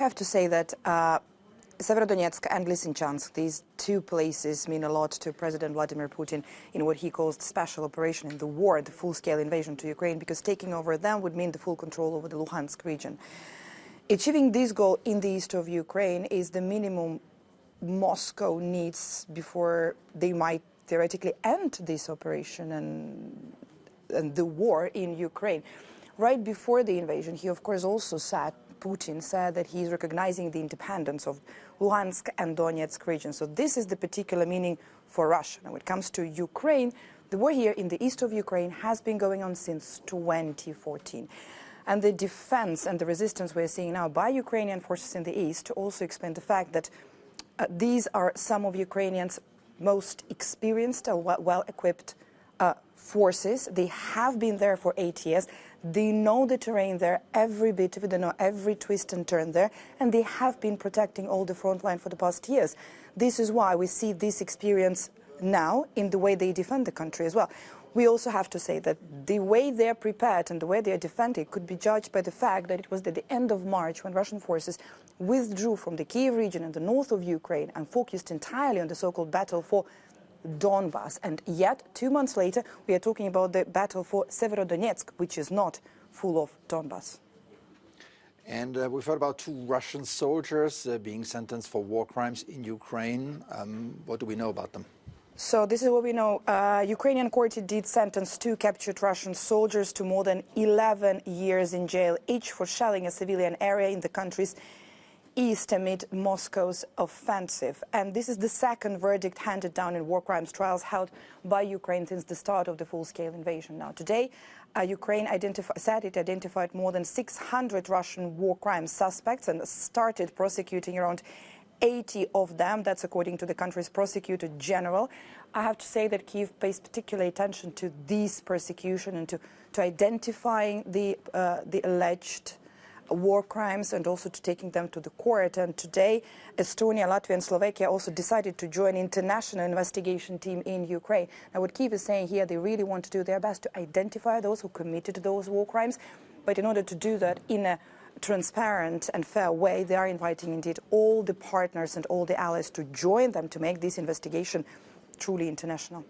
have to say that Sievierodonetsk and Lysychansk, these two places mean a lot to President Vladimir Putin in what he calls the special operation in the war, the full-scale invasion to Ukraine, because taking over them would mean the full control over the Luhansk region. Achieving this goal in the east of Ukraine is the minimum Moscow needs before they might theoretically end this operation and the war in Ukraine. Right before the invasion, he of course also said, Putin said that he is recognizing the independence of Luhansk and Donetsk region. So this is the particular meaning for Russia. Now, when it comes to Ukraine, the war here in the east of Ukraine has been going on since 2014. And the defense and the resistance we're seeing now by Ukrainian forces in the east also explain the fact that these are some of Ukrainians' most experienced and well-equipped forces. They have been there for 8 years. They know the terrain there, every bit of it, they know every twist and turn there, and they have been protecting all the front line for the past years. This is why we see this experience now in the way they defend the country as well. We also have to say that the way they're prepared and the way they're defending could be judged by the fact that it was at the end of March when Russian forces withdrew from the Kiev region in the north of Ukraine and focused entirely on the so-called battle for Donbas. And yet, 2 months later, we are talking about the battle for Sievierodonetsk, which is not full of Donbas. And we've heard about 2 Russian soldiers being sentenced for war crimes in Ukraine. What do we know about them? So this is what we know. Ukrainian court did sentence 2 captured Russian soldiers to more than 11 years in jail, each for shelling a civilian area in the country's east amid Moscow's offensive. And this is the second verdict handed down in war crimes trials held by Ukraine since the start of the full-scale invasion. Now, today, Ukraine said it identified more than 600 Russian war crime suspects and started prosecuting around 80 of them. That's according to the country's prosecutor general. I have to say that Kyiv pays particular attention to these persecution and to identifying the alleged war crimes and also to taking them to the court. And today, Estonia, Latvia and Slovakia also decided to join an international investigation team in Ukraine. Now, what Kyiv is saying here, they really want to do their best to identify those who committed those war crimes. But in order to do that in a transparent and fair way, they are inviting indeed all the partners and all the allies to join them to make this investigation truly international.